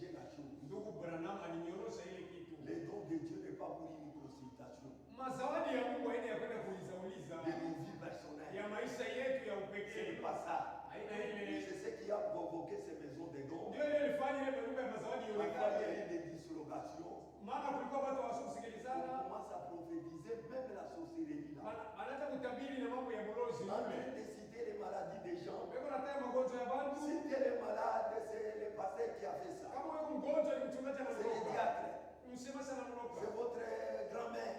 corriger la chose. Ndugu Branham alinyorosha ile kitu. Les dons de Dieu n'est pas pour une consultation. Mazawadi ya Mungu haina ya kwenda kuizauliza. De nos vies personnelles. Ya maisha yetu ya Ce upekee. n'est pas ça. Haina ile. C'est ce qui a provoqué ces maisons de dons. Ndio ile ilifanya ile maduka ya mazawadi Parfois, il y a ionekane. eu des dislocations. Maana kulikuwa watu On wasiokusikilizana. commence à prophétiser même la sorcellerie là. Anaanza kutabiri na mambo ya morozi En train yule. de citer les maladies des gens. Wewe unataka magonjwa ya watu. Si tu es malade, c'est le pasteur qui a fait ça. Kama wewe mgonjwa ni mchungaji C'est le anatoka. diacre. Msema sana mnoka. C'est votre grand-mère.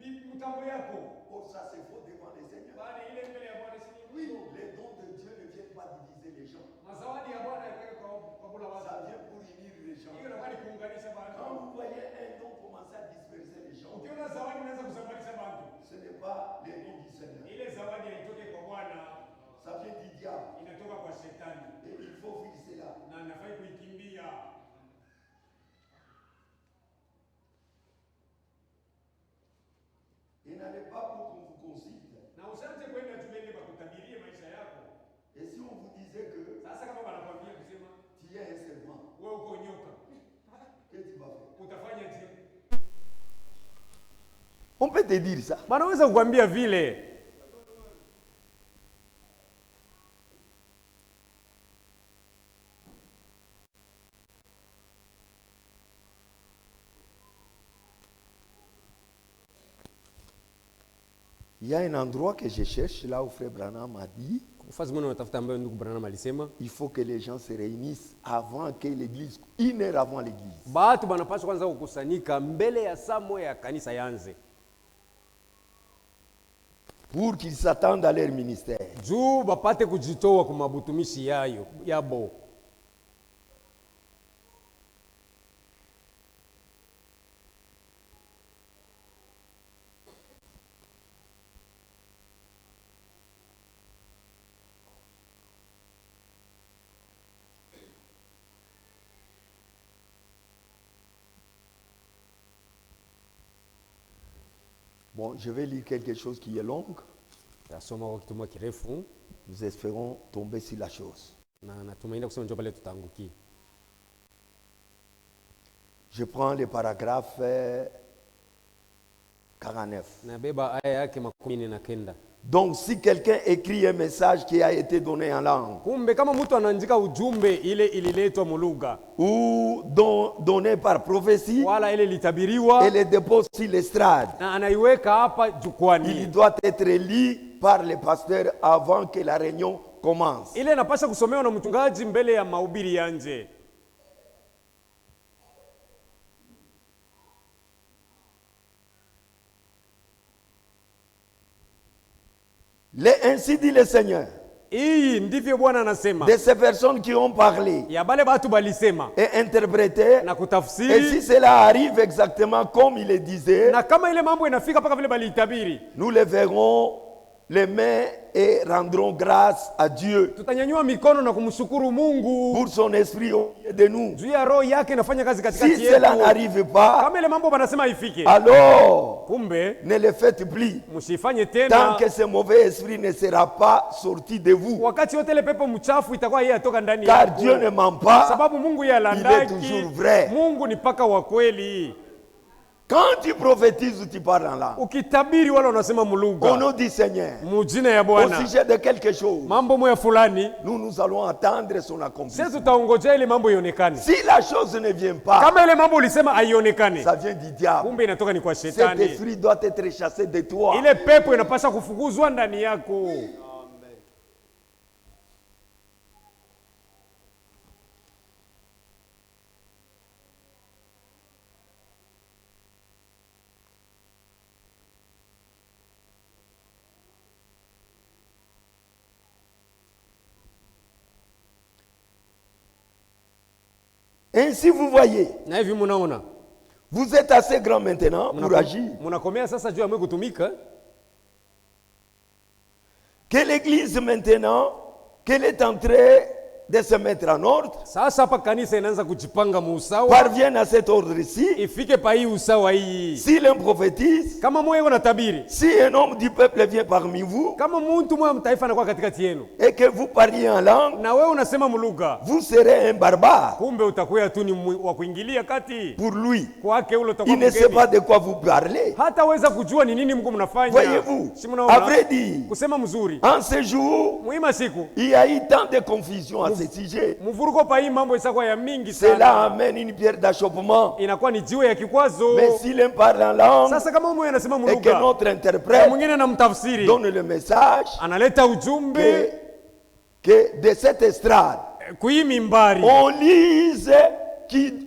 Ni mtambo yako. Oh, ça c'est faux devant le Seigneur. Bali ile mbele ya Bwana si Oui, les dons de Dieu ne viennent pas diviser les gens. mazawadi ya Bwana yake kwa kula watu. Ça vient pour unir les gens. Hiyo ndio kuunganisha Quand watu. vous voyez un don commencer à disperser les gens, Ukiona zawadi inaanza kusambalisha watu. ce n'est pas les dons du Seigneur. Ile zawadi haitoki kwa Bwana, Ça vient du diable. inatoka kwa shetani. Et il faut fuir cela. Na nafai kuikimbia. Et n'allez pas pour qu'on vous consulte. Na usianze kwenda tuende bakutabirie maisha yako. Et si on vous disait que Sasa kama wanakwambia kusema tu es un servant, wewe uko nyoka, qu'est-ce que tu vas faire? utafanya je? On peut te dire ça. Wanaweza kukwambia vile. Il y a un endroit que je cherche, là où Frère Branham a dit, Ufazi mwana unatafuta ambayo ndugu Branham alisema, il faut que les gens se réunissent avant que l'église, 1 heure avant l'église. batu banapaswa kwanza kukusanyika mbele ya saa moja ya kanisa yanze. Pour qu'ils s'attendent à leur ministère. Juu bapate kujitoa kwa mabutumishi yayo yabo. Bon, je vais lire quelque chose qui est long. Tasoma kwa kitu kirefu Nous espérons tomber sur la chose. na natumaini kusema njoo pale tutaangukia. Je prends le paragraphe 49. Nabeba aya yake 19. Donc, si quelqu'un écrit un message qui a été donné en langue Kumbe kama mtu anaandika ujumbe ile ililetwa mulugha ou donné par prophétie wala ile litabiriwa et le dépose sur l'estrade, na anaiweka hapa il jukwani, doit être lu par le pasteur avant que la réunion commence. ile inapaswa kusomewa na mchungaji mbele ya mahubiri ya nje. Ainsi dit le Seigneur. Hii ndivyo Bwana anasema. De ces personnes qui ont parlé Ya bale batu balisema et interprété, na et si kutafsiri, cela arrive exactement comme il le disait, na kama ile mambo inafika paka vile balitabiri, nous les verrons les mains et rendrons grâce à Dieu tutanyanyua mikono na kumshukuru Mungu pour son esprit au milieu de nous. juu ya roho yake inafanya kazi katikati Si cela yetu. n'arrive pas, Kama ile mambo banasema ifike, alors kumbe ne le faites plus. msifanye Tant tena. que ce mauvais esprit ne sera pas sorti de vous. Wakati wote ile pepo mchafu itakuwa yeye atoka ndani Car yako. Dieu ne ment pas. Sababu Mungu yeye Il est alandaki. toujours vrai. Mungu ni paka wa kweli. Quand tu prophétises ou tu parles en langue, Ukitabiri wala unasema au mulugha nom du Seigneur, mujina ya au Bwana, sujet de quelque chose, mambo moya fulani, nous allons attendre son sisi accomplissement. tutaongojea ile mambo ionekane. Si la chose ne vient pas, Kama ile mambo ulisema haionekane, ça vient du diable. kumbe inatoka ni kwa Cet shetani. esprit doit être chassé de toi. Ile pepo inapaswa kufukuzwa ndani yako. Ainsi, vous voyez, Na hivi munaona vous êtes assez grand maintenant pour agir. munakomea sasa juu ya mwe kutumika, Que l'Église maintenant, qu'elle est entrée de se mettre en ordre, Sasa hapa kanisa inaanza kujipanga muusawa, parviennent à cet ordre-ci. ifike pa hii usawa hii. Si l'un prophétise, Kama mwe na tabiri, si un homme du peuple vient parmi vous kama muntu mwe mtaifa anakuwa katikati yenu, et que vous parliez en langue, na wewe unasema mlugha, vous serez un barbare kumbe utakuwa tu ni wa kuingilia kati pour lui. kwake, ule utakuwa Il ne sait mgeni, pas de quoi vous parlez. hata weza kujua ni nini mko mnafanya. Voyez-vous, Si à mnaona? vrai dire, Kusema mzuri, en ce jour, muima siku il y a eu tant de confusion à ce sujet. mvuruko pa hii mambo isakuwa ya mingi Cela sana, amène une pierre d'achoppement. inakuwa ni jiwe ya kikwazo. Mais si l'un parle en langue Sasa kama mwe anasema et que mlugha notre na interprète mwingine anamtafsiri, donne le message analeta ujumbe que de cette estrade, kuhii mimbari, on lise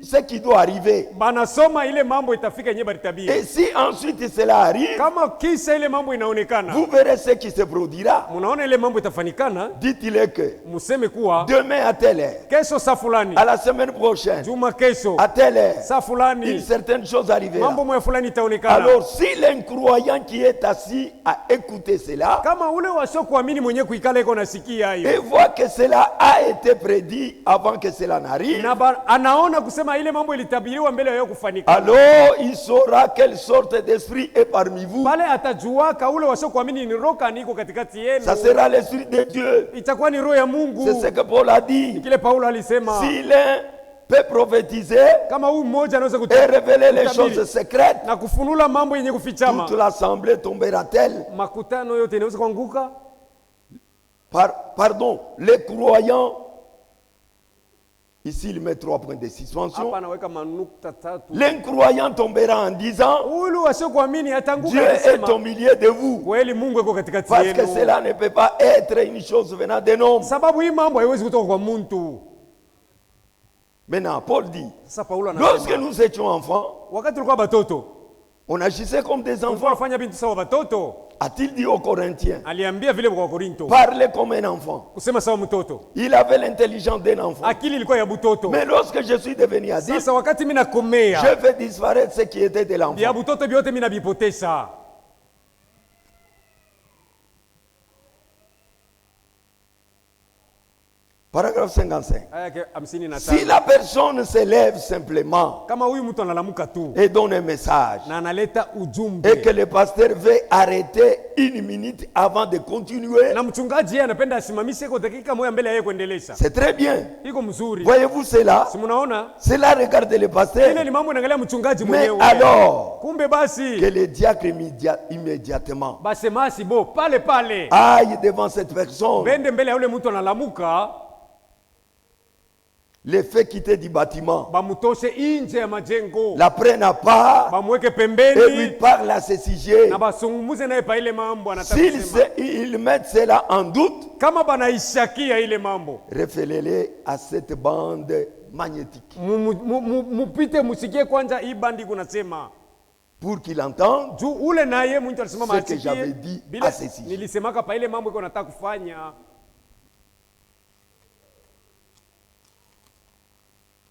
ce qui doit arriver. banasoma ile mambo itafika yenyewe balitabiri. Et si ensuite cela arrive, Kama kisa ile mambo inaonekana, vous verrez ce qui se produira. munaona ile mambo itafanikana, Dites-le que museme kuwa demain à telle heure, kesho saa fulani, à la semaine prochaine, juma kesho à telle heure, saa une fulani, certaine chose arrivera. mambo moya fulani itaonekana. Alors, si l'incroyant qui est assis a écouté cela Kama ule wasio kuamini mwenye kuikala iko nasikia et hayo, voit que cela a été prédit avant que cela n'arrive, na anaona kusema ile mambo ilitabiriwa mbele ya kufanika, alors il saura quelle sorte d'esprit est parmi vous. pale atajuaka ule wasio kuamini ni roka niko katikati yenu, Ça sera l'esprit de Dieu. itakuwa ni roho ya Mungu. C'est ce que Paul a dit. Kile Paulo alisema, Si l'un peut prophétiser kama huyu mmoja anaweza et révéler les kutabiri choses secrètes, na kufunula mambo yenye kufichama, toute l'assemblée tombera-t-elle? makutano yote inaweza kuanguka. Pardon, les croyants, ici il met 3 points de suspension. Hapa anaweka manukta tatu. L'incroyant tombera en disant, Ule wasio kuamini atanguka Dieu est au akisema, milieu de vous. kweli Mungu yuko katikati Parce que yenu, cela ne peut pas être une chose venant d'un homme. sababu hii mambo haiwezi kutoka kwa mtu. Maintenant, Paul dit, Sasa Paulo lorsque anasema, nous étions enfants, wakati tulikuwa batoto on agissait comme des tulikuwa enfants. tunafanya bintu sawa batoto. A-t-il dit aux Corinthiens, Aliambia vile kwa Korinto, parlez comme un enfant. kusema sawa mtoto, Il avait l'intelligence d'un enfant. akili ilikuwa ya butoto. Mais lorsque je suis devenu adulte, Sasa wakati mimi nakomea, je fais disparaître ce qui était de vya l'enfant. butoto vyote mimi navipoteza. Paragraphe 55. Aya yake 55. Si la personne se lève simplement Kama huyu mtu analamuka tu et donne un message, na analeta ujumbe, et que le pasteur veut arrêter une minute avant de continuer, na mchungaji yeye anapenda asimamishe kwa dakika moja mbele ya yeye kuendelesha, c'est très bien. iko mzuri. Voyez-vous cela? Si mnaona Cela regarde le ile pasteur. ni mambo inaangalia mchungaji Mais mwenyewe. alors Kumbe basi que le diacre immédiatement basemasi bo pale pale aille devant cette personne, bende mbele ya yule mtu analamuka, les fait quitter du bâtiment, bamutoshe inje ya majengo, la prenne à part bamweke et lui pembeni parle à ce sujet. na basungumuze naye pa ile mambo anataka S'ils kusema. ils mettent cela en doute, Kama banaishakia ile mambo, référez-les à cette bande magnétique mupite musikie kwanza hii bandi kunasema, pour qu'il entende juu ule naye mtu alisimama Ce que j'avais dit bila à ceci. nilisemaka pa ile mambo iko nataka kufanya.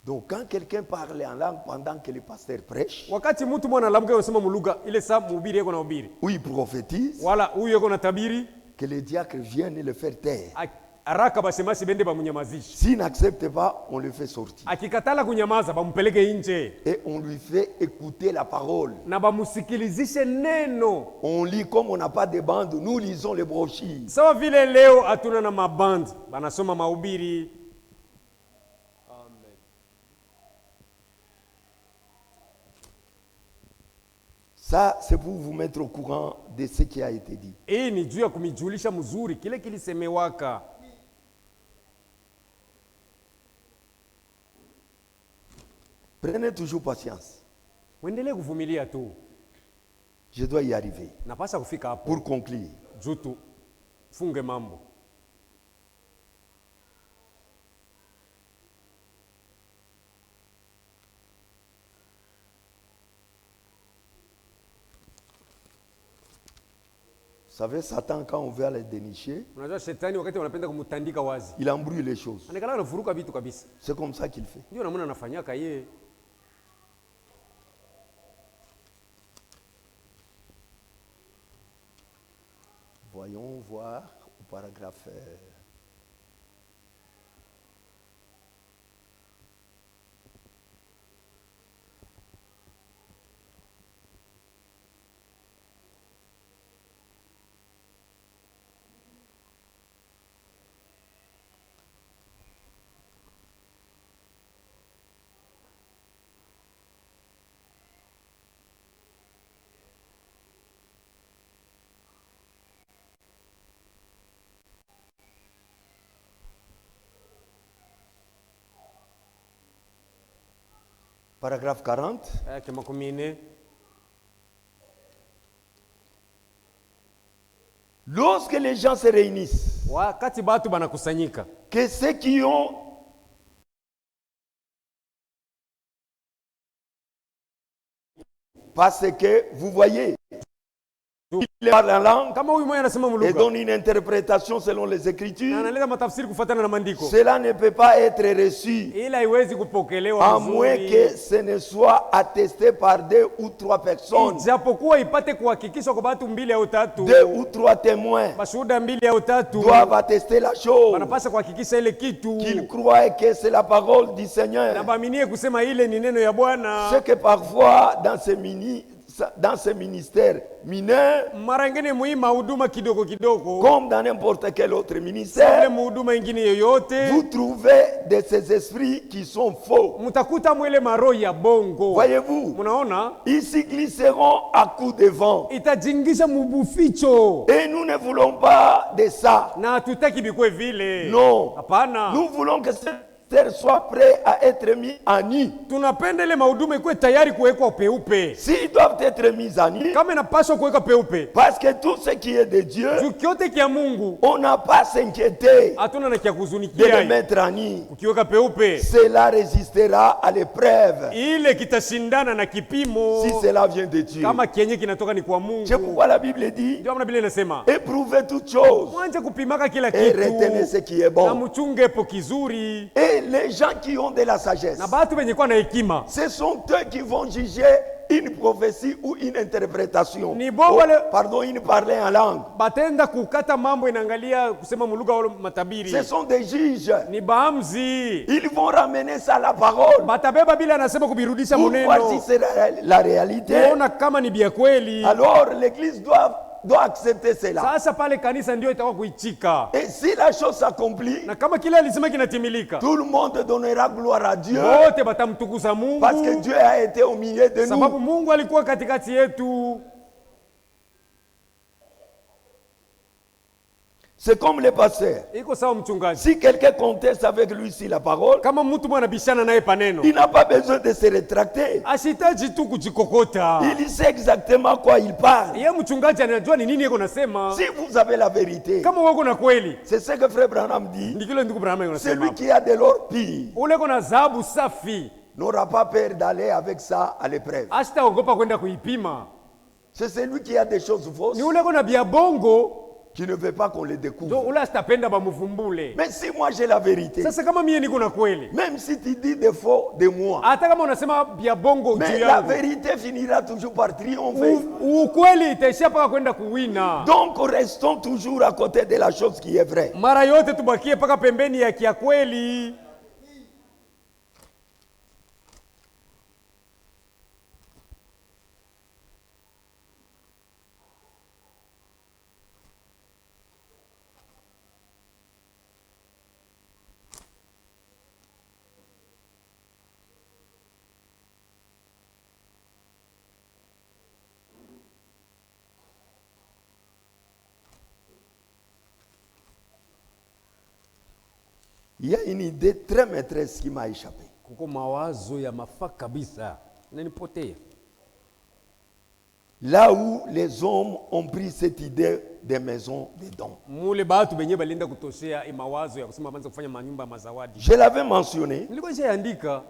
Donc quand quelqu'un parle en langue pendant que le pasteur prêche, Wakati mtu mwana analamuka anasema mulugha ile saa mhubiri yako na hubiri, ou il prophétise, wala huyu yako na tabiri, que le diacre vienne le faire taire. haraka basemasi bende bamunyamazishe. S'il n'accepte pas, on le fait sortir. Akikatala kunyamaza bampeleke nje Et on lui fait écouter la parole. na bamusikilizishe neno. On lit comme on n'a pas de bande, nous lisons les brochures. Sawa vile leo hatuna na mabandi, banasoma mahubiri. Ça, c'est pour vous mettre au courant de ce qui a été dit. Hii ni juu ya kumijulisha mzuri kile kilisemewaka. Prenez toujours patience. Uendelee kuvumilia tu, Je dois y arriver. napasa kufika hapo Pour conclure, juu tu funge mambo. vous savez, Satan, quand on veut le dénicher, Unajua shetani wakati wanapenda kumtandika wazi, il embrouille les choses. anakala anafuruka vitu kabisa. C'est comme ça qu'il fait. Ndio namna anafanyaka yeye. Voyons voir au paragraphe paragraphe 40. yake 40. Lorsque les gens se réunissent, Wakati batu banakusanyika, que ceux qui ont parce que vous voyez, il parle en langue kama huyu mmoja anasema et mulugha donne une interprétation selon les na Écritures, analeta matafsiri kufuatana na maandiko, cela ne peut pas être reçu ila haiwezi kupokelewa à moins que vizuri, ce ne soit attesté par 2 ou 3 personnes, ijapokuwa ipate kuhakikishwa kwa batu 2 au 3, 2 ou 3 témoins bashuhuda 2 au 3 doivent attester la chose, wanapaswa kuhakikisha ile kitu qu'ils croient que c'est la parole du na Seigneur. baaminie kusema ile ni neno ya Bwana. C'est que parfois dans ces ministères mineurs, Mara ingine muhimu huduma kidogo kidogo, comme dans n'importe quel autre ile ministère, huduma ingine yoyote, vous trouvez de ces esprits qui sont faux. mutakuta mwele maroho ya bongo. Voyez-vous, Munaona ils s'y glisseront à coups de vent. itajingisha mubuficho, Et nous ne voulons pas de ça. na hatutaki bikwe vile. Non. Hapana, Nous voulons que ce ministère soit prêt à être mis en nu. tunapenda ile mahuduma ikuwe tayari kuwekwa peupe, S'ils doivent être mis en nu, kama inapaswa kuweka peupe. parce que tout ce qui est de Dieu, Juu kyote kia Mungu on n'a pas à s'inquiéter hatuna na kia de le kuzunikia, mettre en nu. ukiweka peupe Cela résistera à l'épreuve ile kitashindana na kipimo, si cela vient de Dieu. kama kienye kinatoka ni kwa Mungu. C'est pourquoi la Bible dit, Ndio maana Biblia inasema éprouvez toutes choses mwanje kupimaka kila et retenez ce kitu qui est na bon. mchungepo kizuri, Et les gens qui ont de la sagesse, na batu benye kuwa na hekima ce sont eux qui vont juger une prophétie ou une interprétation. Ni bon wale- Pardon, une parler en langue. batenda kukata mambo inaangalia kusema mulugha wala matabiri, Ce sont des juges. ni baamzi, Ils vont ramener ça à la parole batabeba bila anasema kubirudisha pour voir si muneno, c'est la réalité. kuona kama ni bia kweli. Alors l'Église doit accepter cela. Sasa pale kanisa ndio itakuwa kuichika, Et si la chose s'accomplit, na kama kile alisema kinatimilika, tout le monde donnera gloire à Dieu wote batamtukuza parce que Mungu, Dieu a été au milieu de sababu nous. Mungu alikuwa katikati yetu. C'est comme les pasteurs. Iko sawa mchungaji, Si quelqu'un conteste avec lui sur la parole, kama mtu mwana bishana naye paneno, il n'a pas besoin de se rétracter. asitaji tu kujikokota. Il sait exactement quoi il parle. Yeye mchungaji anajua ni nini yeko nasema. Si vous avez la vérité, Kama wako na kweli, c'est ce que Frère Branham dit, ndikile ndugu Branham anasema, celui qui a de l'or pire ule kona dhahabu safi n'aura pas peur d'aller avec ça à l'épreuve. asitaogopa kwenda kuipima. C'est celui qui a des choses fausses Ni ule kona bia bongo qui ne veut pas qu'on les ndio découvre. ule asitapenda bamuvumbule. Mais si moi j'ai la vérité, Sasa kama mie niko na kweli, même si tu dis des faux de moi, hata kama unasema bia bongo mais juu la yangu, vérité finira toujours par triompher. ukweli itaishia paka kwenda kuwina. Donc restons toujours à côté de la chose qui est vraie. Mara yote tubakie paka pembeni ya kia kweli. Il y a une idée très maîtresse qui m'a échappé. Kuko mawazo ya mafaa kabisa nanipotea. Là où les hommes ont pris cette idée des maisons de dons. Mule batu benye balinda kutoshea mawazo ya kusema banza kufanya manyumba mazawadi. Je l'avais mentionné. Nilikuwa nishaandika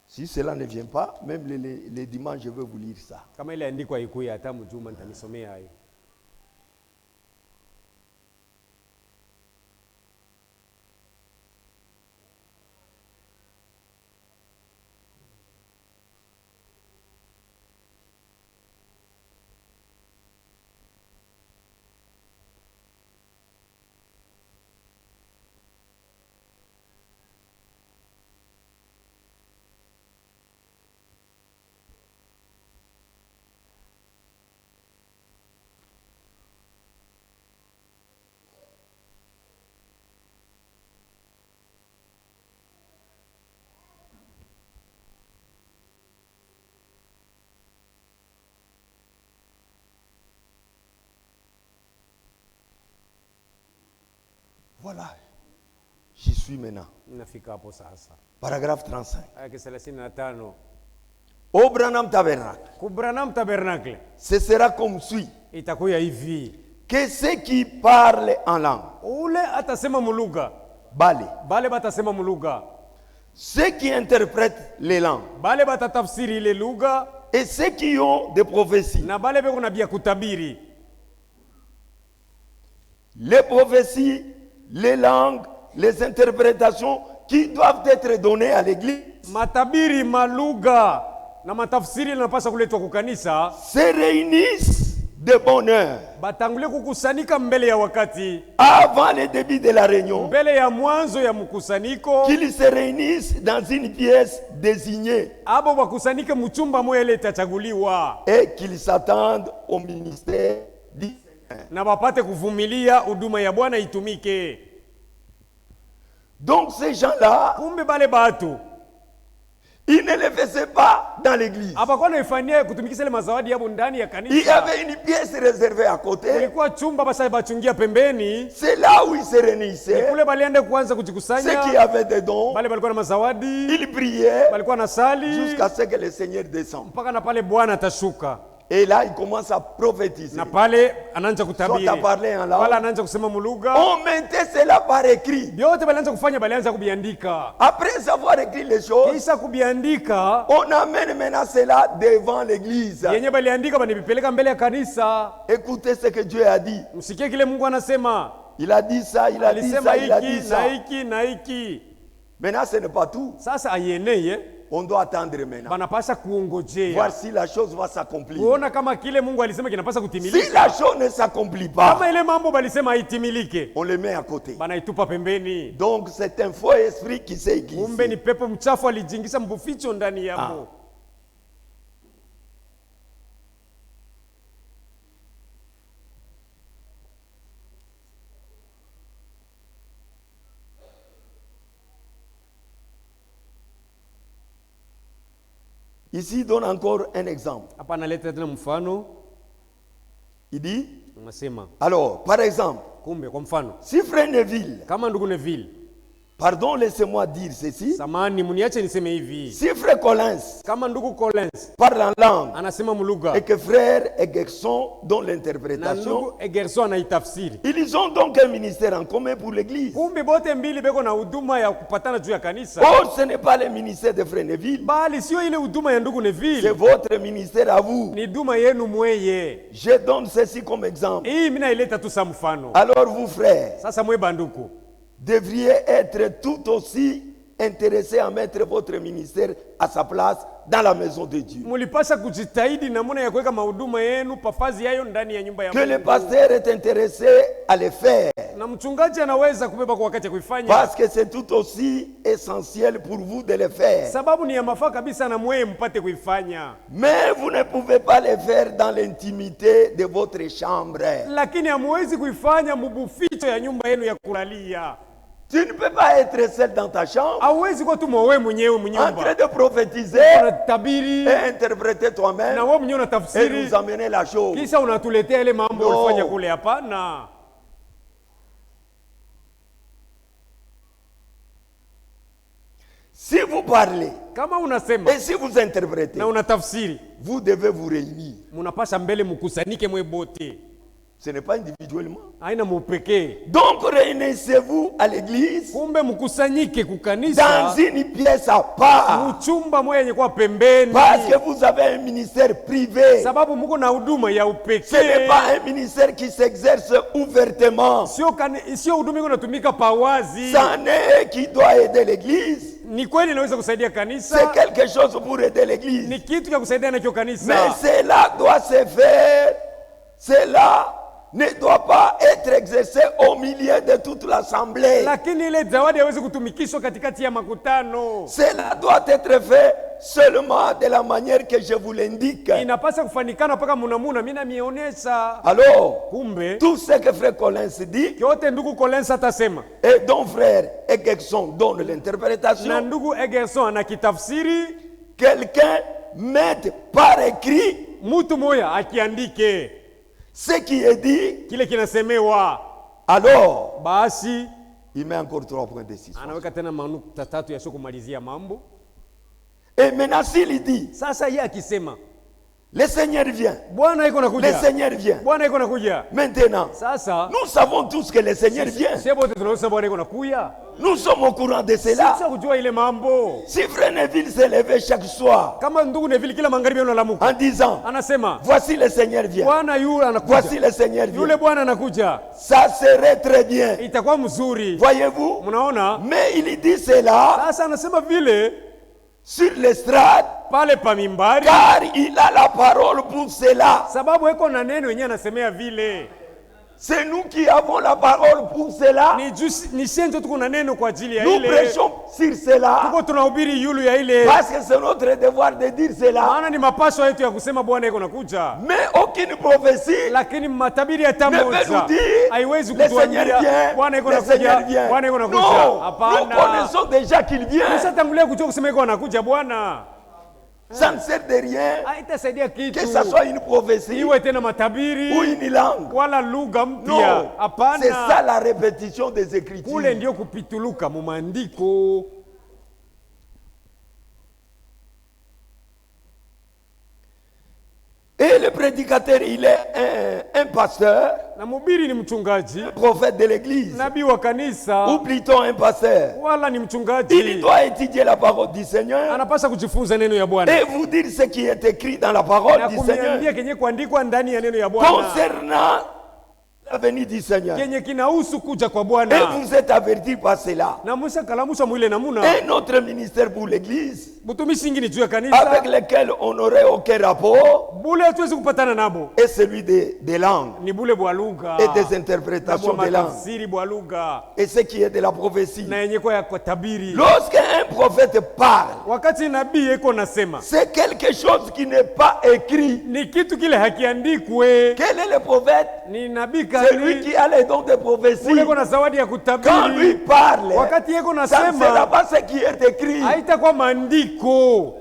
Si cela ne vient pas, même les dimanches, je vais vous lire ça. kama ile andikwa ikuya hata mjuma nitanisomea hayo. Voilà. J'y suis maintenant. Nafika hapo sasa. Paragraphe 35. Aya 35. Au Branham Tabernacle, Ku Branham Tabernacle ce sera comme suit. itakuwa hivi. Que ceux qui parlent en langue, Ule atasema mulugha, bale, bale batasema mulugha, ceux qui interprètent les langues, bale batatafsiri ile lugha, et ceux qui ont des prophéties. na bale beko na bia kutabiri. Les prophéties, les langues, les interprétations qui doivent être données à l'église Matabiri, malugha na matafsiri yanapaswa kuletwa kwa kanisa, se réunissent de bonne heure batangulie kukusanyika mbele ya wakati, avant le début de la réunion, mbele ya mwanzo ya mkusanyiko, qu'ils se réunissent dans une pièce désignée abo bakusanyike mchumba moya ile itachaguliwa, et qu'ils s'attendent au ministère du Seigneur. na bapate kuvumilia huduma ya Bwana itumike. Donc ces gens-là, Kumbe bale batu ils ne les faisaient pas dans l'église. abakuwa naifanyia kutumikisha ile mazawadi yabo ndani ya Il y kanisa. avait une pièce réservée à côté. Kulikuwa chumba basa bachungia pembeni, C'est là où ils se réunissaient. kule baliende kuanza Ceux qui kujikusanya, avaient des dons, bale balikuwa na mazawadi, ils priaient balikuwa na sali jusqu'à ce que le Seigneur descende. mpaka na pale Bwana atashuka, Et là, ils commencent à prophétiser. na pale anaanza Soit kutabiri, à parler en wala langue. anaanza kusema mulugha. On mettait cela par écrit. Vyote balianza kufanya, balianza kubiandika. Après avoir écrit les choses, Kisha kubiandika on amène maintenant cela devant l'église. yenye baliandika banivipeleka mbele ya kanisa. Écoutez ce que Dieu a dit. Msikie kile Mungu anasema, Il a dit ça, il a dit alisema ça, il a dit hiki ça. na hiki na hiki. Maintenant, ce n'est pas tout. Sasa aieneye, On doit attendre maintenant. banapasha kuongojea Voir si la chose va s'accomplir. kuona kama kile Mungu alisema kinapasha Si kutimilika. la chose ne s'accomplit pas, Kama ile mambo balisema haitimilike, on le met à côté. banaitupa pembeni. Donc c'est un faux esprit qui s'est Kumbe ni glissé. pepo mchafu alijingisha mbuficho ndani yabo. Ici, il donne encore un exemple. Hapa analeta tena mfano, Il dit, anasema alors, par exemple, kumbe, kwa mfano si Frère Neville, kama ndugu Neville, pardon, laissez-moi dire ceci, samani muniache niseme hivi, si Frère Collins kama ndugu Collins parle en langue anasema mulugha et que Frère Egerson donne na l'interprétation, ndugu Egerson anaitafsiri, ils ont donc un ministère en commun pour l'église. kumbe bote mbili beko na huduma ya kupatana juu ya kanisa, Or, ce n'est pas le ministère de Frère Neville, bali sio ile huduma ya ndugu c'est Neville, votre ministère à vous. ni huduma yenu mweye. Je donne ceci comme exemple. Hii mimi naileta tu sa mfano. Alors vous, frères, Sasa mwe banduku, devriez être tout aussi intéressés à mettre votre ministère à sa place dans la maison de Dieu. mulipasha kujitahidi namuna ya kuweka mahuduma yenu pafazi yayo ndani ya nyumba ya Que le Mungu. pasteur est intéressé à le faire, Na mchungaji anaweza kubeba kwa wakati ya kuifanya, parce que c'est tout aussi essentiel pour vous de le faire. sababu ni ya mafaa kabisa, na mweye mpate kuifanya, Mais vous ne pouvez pas le faire dans l'intimité de votre chambre. lakini hamuwezi kuifanya mubuficho ya nyumba yenu ya kulalia. Tu ne peux pas être seul dans ta chambre, Hauwezi kuwa tu mwewe mwenyewe en train mnyumba de prophétiser unatabiri et interpréter toi-même na wewe mwenyewe et unatafsiri, nous amener la chose. kisha unatuletea ile mambo No. ulifanya kule. Hapana. Si vous parlez Kama unasema et si vous interprétez, na unatafsiri, vous devez vous réunir. munapasha mbele mukusanyike mwe bote, Ce n'est pas individuellement. haina mupekee. Donc réunissez-vous à l'église Kumbe mkusanyike dans kukanisa une pièce à part. muchumba mwe yenye kwa pembeni, Parce que vous avez un ministère privé. sababu muko na huduma ya Ce n'est upekee. pas un ministère qui s'exerce ouvertement. Sio huduma iko natumika pawazi. C'en est qui doit aider l'église. Ni kweli inaweza kusaidia C'est kanisa, quelque chose pour aider l'église. ni kitu cha kusaidia nacho kanisa, Mais cela doit se faire. Cela ne doit pas être exercé au milieu de toute l'assemblée. lakini ile zawadi haiwezi kutumikishwa katikati ya makutano. Cela doit être fait seulement de la manière que je vous l'indique. Inapasa kufanikana mpaka munamuna, mimi namionesha. Alors, Kumbe tout ce que Frère Collins dit kyote ndugu Collins atasema et dont Frère Egerson donne na l'interprétation, ndugu Egerson anakitafsiri, quelqu'un mette par écrit mtu moya akiandike ce qui est dit. kile kinasemewa, Alors, basi Il met encore 3 points de suspension. Anaweka tena manukta tatu ya sio kumalizia mambo. Et maintenant s'il dit, Sasa yeye akisema le Seigneur vient. Bwana iko nakuja. Le Seigneur vient. Bwana iko nakuja. Maintenant, Sasa nous savons tous que le Seigneur vient. sebo tunasema Bwana iko nakuja. Nous sommes au courant de cela. Sasa kujua ile mambo. Si Frère Neville s'est levé chaque soir Kama ndugu Neville kila magharibi analamuka. en disant, Anasema voici le Seigneur vient. Bwana yule anakuja. Voici le Seigneur Yule vient. Bwana anakuja. Ça serait très bien. Itakuwa mzuri. Voyez-vous? Mnaona? Mais il dit cela Sasa anasema vile sur l'estrade pale pa mimbari car il a la parole pour cela. sababu iko na neno yenyewe anasemea vile. C'est nous qui avons la parole pour cela. Ni shenjo tuko na neno kwa ajili ya Nous ile. prêchons sur cela Tuko tunahubiri yulu ya ile. parce que c'est notre devoir de dire cela. Maana ni mapasho yetu ya kusema Bwana iko nakuja. Mais aucune prophétie Lakini matabiri hata ne peut moja nous dire haiwezi le Seigneur kutuambia vient, Bwana iko le Seigneur nakuja. vient. Bwana iko nakuja. Non, nous Hapana. connaissons déjà qu'il vient. Tushatangulia kujua kusema iko anakuja Bwana. Ça ne sert de rien Haitasaidia kitu. que ça soit une prophétie Iwe tena matabiri ou une langue. wala lugha mpya. Non, Hapana. c'est ça la répétition des Écritures. Kule ndio kupituluka mu maandiko. Et le prédicateur, il est un pasteur, Na mhubiri ni mchungaji, un prophète de l'église, nabii wa kanisa, ou plutôt un pasteur. wala ni Il mchungaji. doit étudier la parole du Seigneur Anapaswa kujifunza neno ya Bwana et vous dire ce qui est écrit dans la parole na du Seigneur kumiambia kenye kuandikwa ndani ya neno ya Bwana concernant la venue du Seigneur. kenye kinahusu kuja kwa Et Bwana. vous êtes avertis par cela. Na musha kalamusha mwile namuna Et notre ministère pour l'église, butumishi ingine juu ya avec kanisa lequel on n'aurait aucun rapport, bule hatuwezi kupatana nabo est celui des langues ni bule bwa lugha et des na interprétations bwa des langues. matafsiri bwa lugha Et ce qui est de la prophétie. na yenye kwa ya kutabiri. Lorsqu'un prophète parle, Wakati nabii eko nasema c'est quelque chose qui n'est pas écrit. ni kitu kile hakiandikwe. Quel est le prophète? Ni nabii C'est lui kani qui a les dons de prophétie. ule na zawadi ya Quand lui kutabiri. parle, Wakati yeko ça ne sera nasema pas ce qui est écrit. haitakuwa maandiko.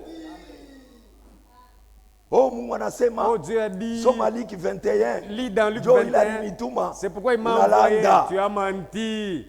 Oh, Mungu anasema Oh, Dieu a dit, soma Luc 21. lis dans Luc Joe il a 21, nituma. c'est pourquoi il m'a envoyé, Unalanda. tu as menti.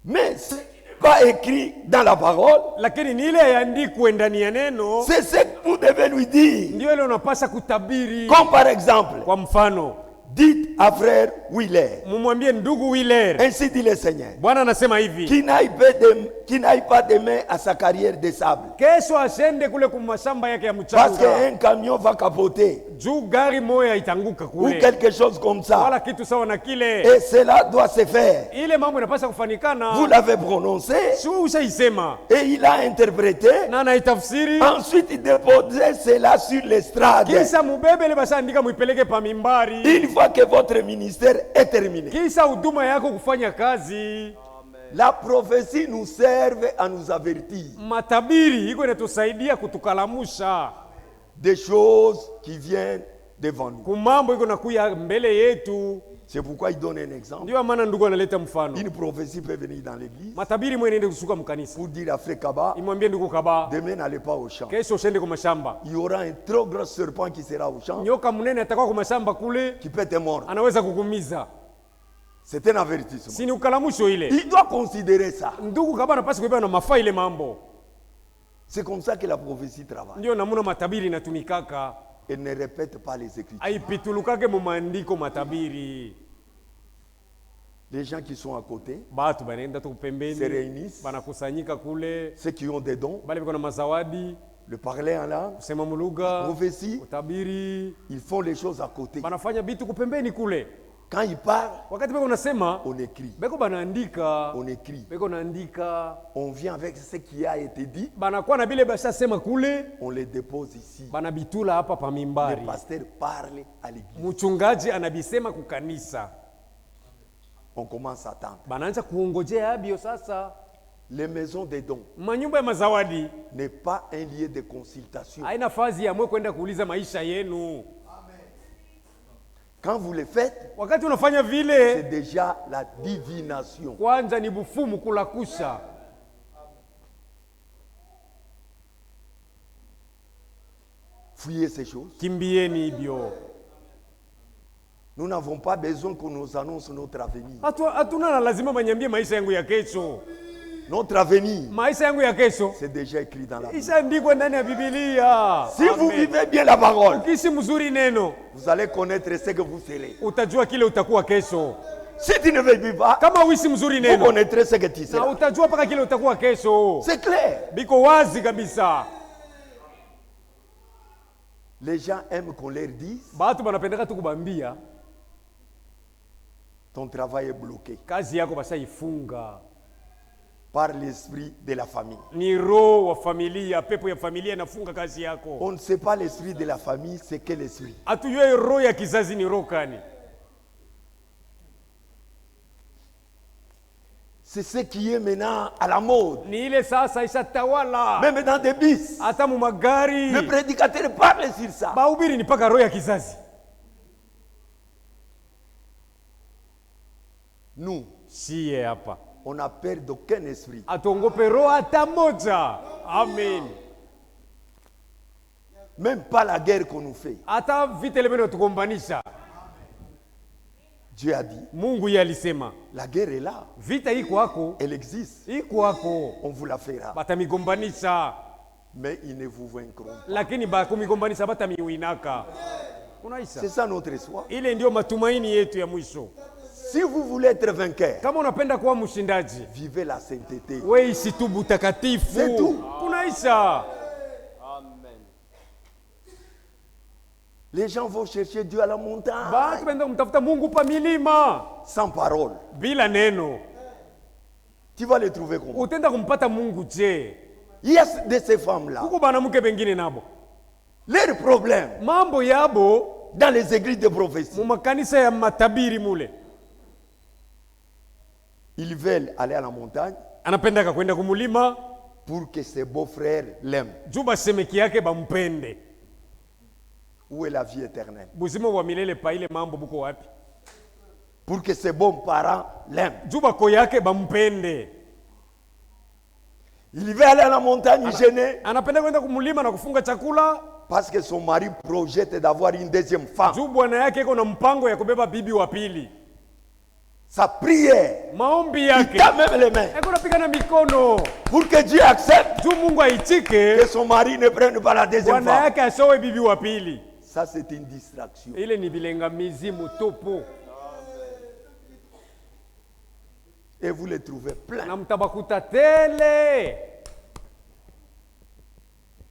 Mais ce qui n'est pas écrit dans la parole, Lakini ni ile yaandikwe ndani ya neno, c'est ce que vous devez lui dire. ndio ile unapasha kutabiri. Comme par exemple, Kwa mfano, dites à frère Willer, mumwambie ndugu Willer, ainsi dit le Seigneur, Bwana anasema hivi, qui n'aille pas demain à sa carrière de sable. kesho ashende kule kumashamba yake ya Parce mchanga, qu'un camion va capoter juu gari moya itanguka ou kule, quelque chose comme ça. wala kitu sawa na kile. Et cela doit se faire. Ile mambo inapasha Vous kufanikana. l'avez prononcé Sio ushaisema et il a interprété. na anaitafsiri, Ensuite, il déposait cela sur l'estrade. kisha mubebe ile basha andika muipeleke pa mimbari. Une fois que votre ministère est terminé, Kisha huduma yako kufanya kazi. la prophétie nous serve à nous avertir Matabiri iko inatusaidia kutukalamusha des choses qui viennent devant nous. kumambo iko nakuya mbele yetu. C'est pourquoi il donne un exemple. Ndio maana ndugu analeta mfano. Une prophétie peut venir dans l'église Matabiri mwe nende kusuka mkanisa, pour dire à Frère Kaba, imwambie ndugu Kaba, demain n'allez pas au champ. kesho ushende kwa mashamba, Il y aura un trop gros serpent qui sera au champ, nyoka mnene atakuwa kwa mashamba kule, qui peut te mordre. anaweza kukumiza. C'est un avertissement. Si ni ukalamusho ile, Il doit considérer ça. ndugu Kaba anapaswa kubeba na mafaa ile mambo. C'est comme ça que la prophétie travaille. Ndio namuna matabiri inatumikaka, Elle ne répète pas les Écritures. aipitulukake mu maandiko matabiri. Les gens qui sont à côté Batu banaenda tu se pembeni, réunissent, banakusanyika kule, ceux qui ont des dons, bale biko na mazawadi, le parler en langue, kusema mulugha, prophétie, utabiri, ils font les choses à côté. banafanya bitu kupembeni kule. Quand ils parlent, Wakati beko nasema, on écrit. beko banaandika, On écrit. beko naandika, On vient avec ce qui a été dit, banakuwa na bile basha sema kule, on les dépose ici. banabitula hapa pa Le mimbari. pasteur parle à l'église. Mchungaji anabisema kukanisa, On commence à attendre. banaanza kuongojea abio. Sasa Les maisons des dons manyumba ya mazawadi n'est pas un lieu de consultation. haina fazi ya mwe kwenda kuuliza maisha yenu. Quand vous le faites, Wakati unafanya c'est vile, déjà la divination. kwanza ni bufumu kulakusha. Fuyez ces choses. Kimbieni hivyo. Nous n'avons pas besoin qu'on nous annonce notre avenir. Hatuna na lazima manyambie maisha yangu ya kesho. Notre avenir, Maisha yangu ya kesho c'est déjà écrit dans la Bible. ishaandikwa ndani ya Biblia. Si vous vivez bien la parole, Ukiishi mzuri neno, vous allez connaître ce que vous serez. utajua kile utakuwa kesho. Si tu ne vis pas, Kama uishi mzuri vous neno, connaîtrez ce que tu na seras. utajua paka kile utakuwa kesho. C'est clair. Biko wazi kabisa. Les gens aiment qu'on leur dise, Batu banapendeka tu kubambia ton travail est bloqué kazi yako bashaifunga. par l'esprit de la famille. Ni roho wa familia, pepo ya familia inafunga kazi yako. On ne sait pas l'esprit de la famille, c'est quel esprit? Hatujue roho ya kizazi ni roho gani. C'est ce qui est maintenant à la mode. Ni ile sasa ishatawala. Même dans des bus, Hata mu magari. le prédicateur parle sur ça. Bahubiri ni paka roho ya kizazi. Nous, Sie hapa. on n'a peur d'aucun esprit. Atongope roho hata moja. Amen. Même pas la guerre qu'on nous fait. Hata vita ile tugombanisha. Dieu a dit, Mungu yeye alisema, la guerre est là. vita iko hako, Elle existe. iko hako. On vous la fera. Batamigombanisha, Mais ils ne vous vaincront pas. lakini bakumigombanisha batamiwinaka. Unaisha. C'est ça notre espoir. Ile ndio matumaini yetu ya mwisho. Si vous voulez être vainqueur, Kama unapenda kuwa mshindaji, vivez la sainteté. wewe ishi tu butakatifu. C'est tout. Unaisha. Les gens vont chercher Dieu à la montagne. Batu benda kumtafuta Mungu pa milima Sans parole. bila neno. Tu vas les trouver comment? Utenda kumpata Mungu je? Il y a de ces femmes-là. Kuko banamuke bengine nabo. Leur problème Mambo yabo dans les églises de prophétie, mu makanisa ya matabiri mule. ils veulent aller à la montagne Anapenda kwenda kumulima pour que ses beaux-frères l'aiment. juba semeki yake bampende. Où est la vie éternelle? Buzima wa milele pa ile mambo buko wapi? Pour que ses bons parents l'aiment. Juba ko yake bampende. Il veut aller à la montagne jeûner Anapenda kwenda kumulima na kufunga chakula. parce que son mari projette d'avoir une deuxième femme. Juu bwana yake iko na mpango ya kubeba bibi wa pili. Sa prière, Maombi il yake tend même les mains eko napiga na mikono. pour que Dieu accepte Juu Mungu que aitike son mari ne prenne pas la deuxième bwana femme. yake asowe bibi wa pili. Ça, c'est une distraction. Ile ni bilengamizi mutupu. Et vous les trouvez pleins. Na mtabakuta tele.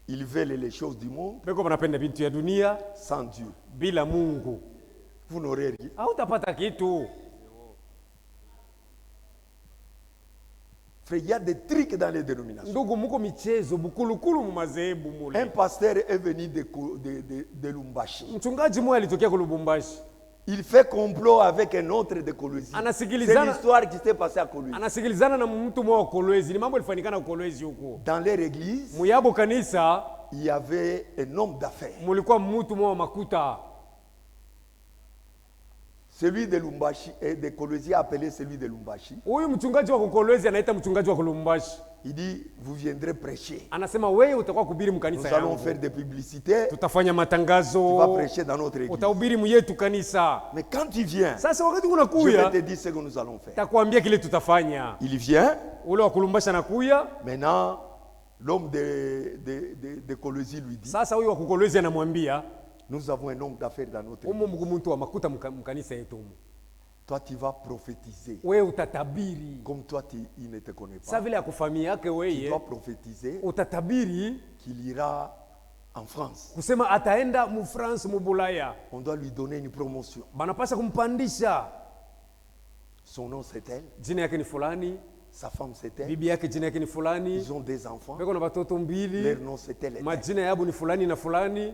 Ils veulent les choses du monde Beko banapenda bintu ya dunia sans Dieu. bila Mungu. Vous n'aurez rien. Hautapata kitu. Frère, il y a des trucs dans les dénominations. Ndugu, muko michezo bukulukulu mu madhehebu Un mule. pasteur est venu de Lumbashi. Mchungaji mmoja alitokea Kulubumbashi. Il fait complot avec un autre de Colosie. C'est Anasikilizana l'histoire qui s'est passée à Colosie. anasikilizana na mtu mmoja wa Kolwezi. Ni mambo yalifanyikana Kolwezi huko. Dans leur église, Muyabo kanisa il y avait un homme d'affaires. mulikuwa mtu mmoja wa makuta. Celui de Lumbashi et de Colosie appelé celui de Lumbashi. Huyu mchungaji wa Kolwezi anaita mchungaji wa Kulumbashi. Il dit, vous viendrez prêcher. Anasema wewe utakuwa kuhubiri Nous mkanisa allons yangu. faire des publicités. Tutafanya Tu vas matangazo. prêcher dans notre église. Utahubiri myetu kanisa. Mais quand tu viens, Sasa wakati je vais unakuya te dire ce que nous allons faire. takwambia kile tutafanya. Il vient. Ule wa Kulumbashi anakuya. Maintenant, l'homme de Colosie lui dit, Sasa huyu wa Kolwezi anamwambia nous avons un homme d'affaires dans notre église. umu mtu wa makuta mkanisa yetu umu. Toi, tu vas prophétiser. Wewe utatabiri. Comme toi, il ne te connaît Sasa pas. vile akufamia yake Tu wewe dois prophétiser utatabiri qu'il ira en France. kusema ataenda mu France mu Bulaya. On doit lui donner une promotion. Banapasha kumpandisha. Son nom, c'est elle. Jina yake ni fulani, Sa femme, c'est elle. bibi yake jina yake ni fulani. Ils ont des enfants. Beko na watoto Leur mbili. nom, c'est elle. Majina yabo ni fulani na fulani.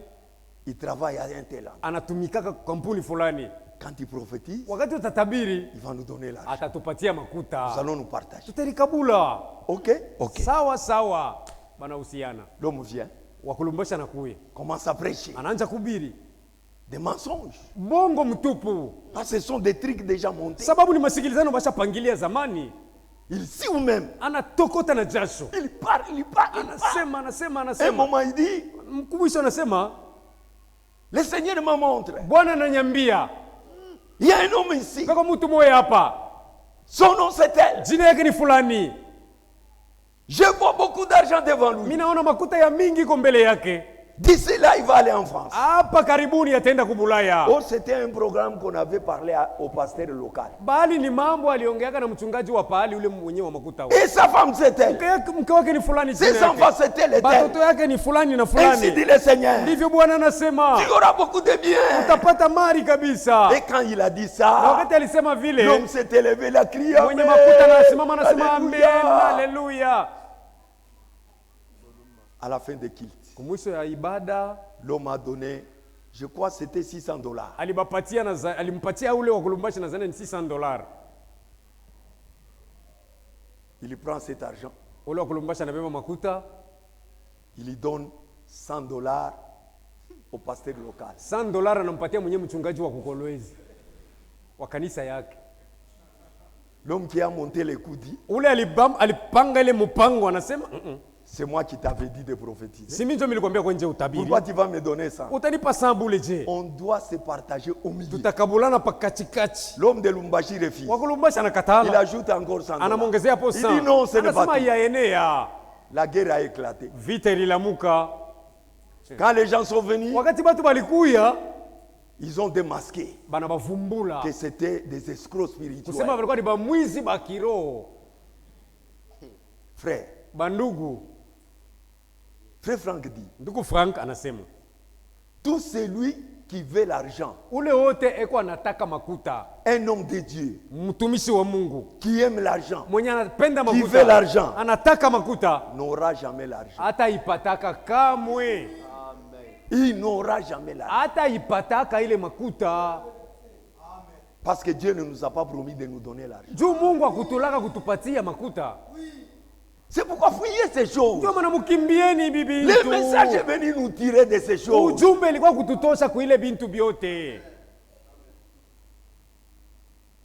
Ils travaillent à un tel endroit. Anatumikaka kampuni fulani. Quand il prophétise, Wakati utatabiri il va nous donner l'argent. atatupatia Nous makuta. allons nous partager. Tutarikabula. Ok? Ok. Sawa sawa. Banahusiana. L'homme vient, Wakulumbasha nakuye. commence à prêcher. Anaanza kubiri. Des mensonges. Bongo mtupu. Parce que ce sont des trucs déjà montés. Sababu ni masikilizano bashapangilia zamani. Il sait ou même. Anatokota na jasho. Il parle, il parle, il parle. Anasema À un moment, il dit, mkubwisho anasema Le Seigneur me montre. Bwana ananiambia Il y a un homme ici. peko mtu moja hapa, Son nom c'est tel. jina yake ni fulani. Je vois beaucoup d'argent devant lui. Mimi naona makuta ya mingi iko mbele yake. D'ici là, il va aller en France. Hapa karibuni ataenda kubulaya. Oh, c'était un programme qu'on avait parlé au pasteur local. Bali ni mambo aliongeaka na mchungaji wa pahali ule mwenyewe wa makuta. Et sa femme c'est elle. Mke wake ni fulani Ses jina enfants yake. c'est elle et Batoto elle. yake ni fulani na Ainsi fulani. dit le Seigneur. Ndivyo Bwana anasema. Tu auras beaucoup de biens. Utapata mali kabisa. Et quand il a dit Na ça, wakati alisema vile, l'homme s'est élevé, il a crié mwenye Amen. makuta anasimama anasema amen, Alléluia. haleluya. À la fin de culte, Kumwisho ya ibada l'homme a donné, je crois que c'était $600. alimpatia ule wa kulumbashi na zana ni $600. Il prend cet argent, Ule wa kulumbashi anabeba makuta, il lui donne $100 au pasteur local. $100 anampatia mwenye mchungaji wa kukolwezi wa kanisa yake. L'homme qui a monté les coups dit, Ule alipanga ile mpango anasema, c'est moi qui t'avais dit de prophétiser. si mimi ndio nilikwambia kwa nje utabiri. Pourquoi tu vas me donner ça? Utanipa saa bule je? On doit se partager au milieu. Tutakabulana pa katikati. L'homme de Lumbashi refuse. Wa kulumbashi Il anakatala. ajoute encore $100. Anamongezea hapo Il dit saa. non, ce n'est pas Anasema tout. yaenea. La guerre a éclaté. Vita ililamuka. Quand les gens sont venus, Wakati batu balikuya, ils ont démasqué bana bavumbula. que c'était des escrocs Kusema spirituels. walikuwa ni bamwizi ba kiroho. Frère, Bandugu, frère Franck dit, ndugu Frank anasema, tout celui qui veut l'argent, ule wote eko anataka makuta, un homme de Dieu mtumishi wa Mungu, qui aime l'argent, mwenye anapenda qui veut makuta, l'argent, anataka makuta, n'aura jamais l'argent. hata ipataka kamwe, Il n'aura jamais l'argent. hata ipataka ile makuta. Parce que Dieu ne nous a pas promis de nous donner l'argent. Juu Mungu akutulaka kutupatia makuta. C'est pourquoi fuyez ces choses. Ndio maana mkimbieni bibi Le yetu. message est venu nous tirer de ces choses. Ujumbe ilikuwa kututosha kuile bintu byote.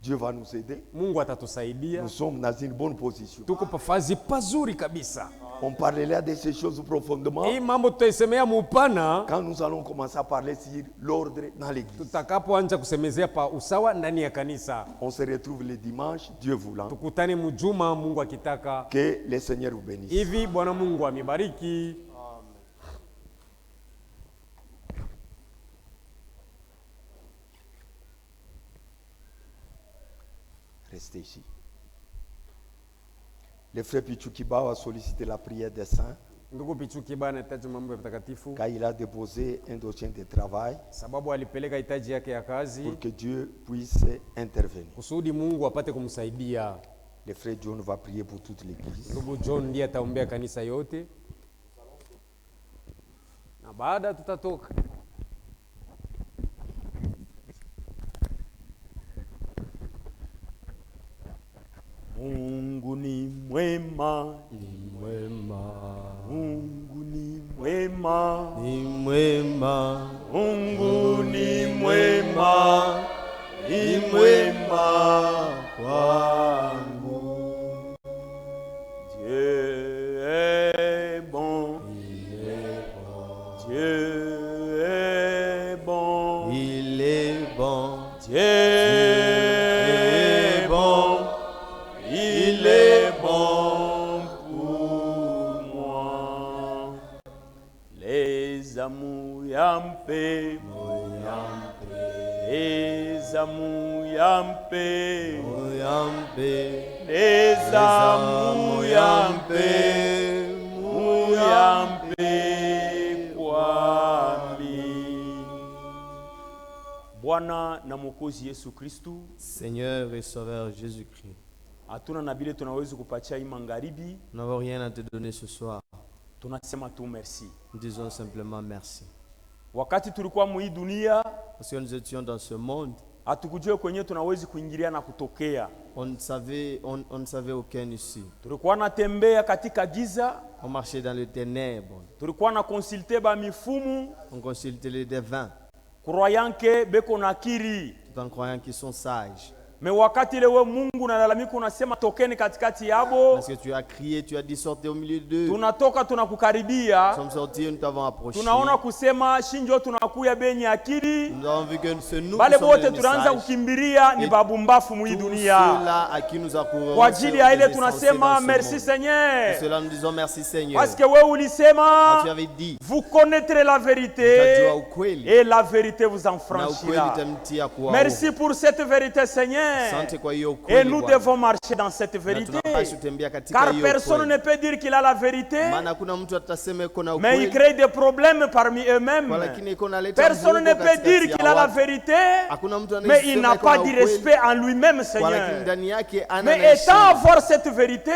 Dieu va nous aider. Mungu atatusaidia. Nous sommes dans une bonne position. Tuko pafazi pazuri kabisa. On parlera de ces choses profondément Hii mambo tutaisemea mupana quand nous allons commencer à parler sur l'ordre dans l'église. tutakapoanza kusemezea pa usawa ndani ya kanisa. On se retrouve le dimanche, Dieu voulant. Tukutane mjuma Mungu akitaka. Que le Seigneur vous bénisse. Hivi Bwana Mungu amibariki. Restez ici. Le frère Pichukiba a sollicité la prière des saints Ndugu Pichuki bana anahitaji mambo ya mtakatifu car il a déposé un dossier de travail sababu alipeleka hitaji yake ya kazi pour que Dieu puisse intervenir. kusudi Mungu apate kumsaidia. Le frère John va prier pour toute l'église. Ndugu John ndiye ataombea kanisa yote. Na baada tutatoka. Mungu ni mwema, Mwema, Mungu ni mwema, ni mwema, Mungu ni mwema, ni mwema kwangu. Dieu est bon, Dieu est bon, il est bon, Dieu est bon, il est bon pour moi. Les amours yampé, les amours yampé, Mouyambe, les amours yampé, muyampe kwami. Bwana na Mwokozi Yesu Kristu, Seigneur et Sauveur Jésus-Christ, hatuna na bile tunaweza kupatia hii magharibi, nous n'avons rien à te donner ce soir. tunasema tu merci. Nous disons simplement merci. Wakati tulikuwa mu hii dunia, Parce que nous étions dans ce monde, hatukujua kwenye tunaweza kuingilia na kutokea. on ne savait aucun issue. Tulikuwa natembea katika giza, On marchait dans les ténèbres, tulikuwa na konsulte ba mifumu, on consultait les devins, croyant que beko nakiri. tout en croyant qu'ils sont sages. Mais wakati ile we Mungu unalalamika unasema tokeni katikati yabo, Parce que tu as crié, tu as dit sortez au milieu d'eux. tunatoka Nous tunakukaribia, sommes sortis, nous t'avons approché. tunaona kusema shinjo tunakuya benye akili, Nous avons vu que c'est nous bale qui sommes bote les tunaanza messages. kukimbilia ni Et babumbafu mu Tous dunia. ceux-là à qui nous accourons, Kwa c'est ajili eux ya les ile essentiels tunasema dans ce merci monde. Seigneur. Pour cela, nous disons merci Seigneur. Parce que wewe Quand ulisema tu avais dit, vous connaîtrez la vérité utajua ukweli, et la vérité vous na ukweli enfranchira. itamtia kuwa Merci pour cette vérité, Seigneur. Asante kwa hiyo Et ukweli nous Bwana. devons marcher dans cette Na vérité. tunapaswa kutembea katika Car hiyo personne ne ukweli. peut dire qu'il a la vérité, Maana hakuna mtu atasema iko na mais il ukweli, crée des problèmes parmi kwa eux-mêmes. lakini iko naleta Personne ne mvurugo peut katikati dire ya qu'il a la watu. vérité, Hakuna mtu mais il anayesema n'a iko pas na du ukweli, respect en lui-même, kwa lakini Seigneur. ndani yake ana Mais na étant heshima. avoir cette vérité,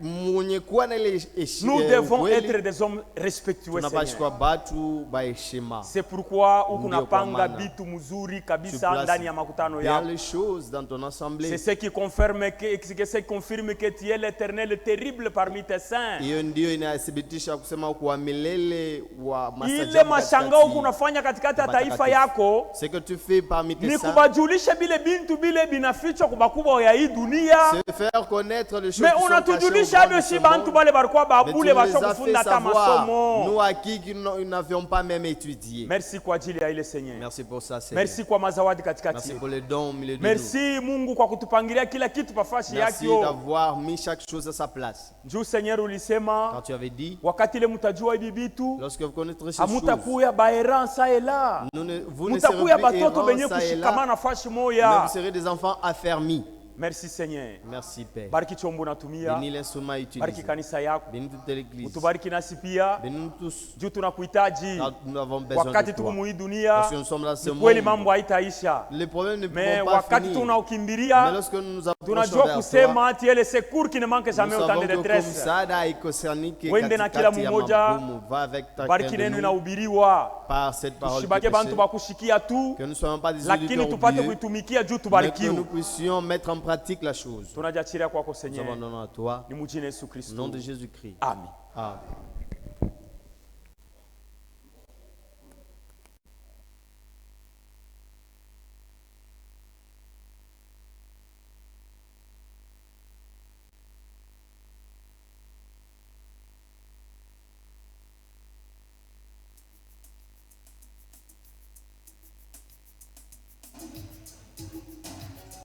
Mwenye kuwa na ile nous devons ukweli, être des hommes respectueux, tunapaswa Seigneur. kuwa batu ba heshima. C'est pourquoi Ndio ukunapanga kwa maana bitu mzuri Tu kabisa places ndani ya makutano bien yako. les choses dans ton assemblée. C'est ce qui confirme que tu es l'Éternel terrible parmi tes saints. Hiyo ndio inathibitisha kusema kuwa milele wa Ile masajabu mashangao katikati. kunafanya katikati ya taifa Matakatifu. yako Ce que tu fais parmi tes ni saints, kubajulisha bile bintu bile binafichwa kubakubwa ya hii dunia. c'est faire connaître les choses Mais qui sont cachées unatujulisha au grand de adoshi ce bantu monde. bale barikuwa Mais tu babule nous basho as fait kufunda hata savoir, masomo. nous à qui nous n'avions pas même étudié. Merci kwa ajili ya ile Seigneur. Merci pour ça, Seigneur. Merci kwa mazawadi katikati Merci yetu. pour les dons au milieu de nous. Merci Mungu kwa kutupangilia kila kitu pafashi Merci yake. d'avoir mis chaque chose à sa place. Juu Seigneur ulisema Quand tu avais dit, wakati ile mtajua hivi vitu lorsque vous connaîtrez ces choses, hamutakuya baerran sa ela. vous ne serez Mutakuya plus batoto benye errants ça et là, kushikamana fashi mais moya. vous serez des enfants affermis. Merci Seigneur. Merci Père. Bariki chombo natumia. Bénis l'instrument Bariki utilisé. kanisa yako. Bénis toute l'église. Utubariki nasi pia. Bénis-nous tous. Juu tunakuhitaji. Car nous avons besoin Wakati de tuko toi. mu hii dunia Parce que nous sommes dans ce ni kweli monde. mambo haitaisha. Les problèmes ne Mais pourront pas wakati finir. Mais tunaukimbilia lorsque nous nous approchons tunajua vers toi, kusema ati ile secours qui ne manque nous jamais au temps savons de que comme détresse. msaada haikosaniki Wende na kila katikati ya mmoja. magumu. Va avec ta Bariki crainte de neno nous inahubiriwa. par cette parole Tushibake bantu prêchée. bakushikia tu, Que nous ne soyons pas des lakini auditeurs tupate oublieux, kuitumikia juu mais que nous tubarikiwe. puissions mettre en pratique la chose. Tunajachilia kwako Nous Seigneur. abandonnons à toi. Ni mujine Yesu Au Kristo. nom de Jésus-Christ. Amen. Amen.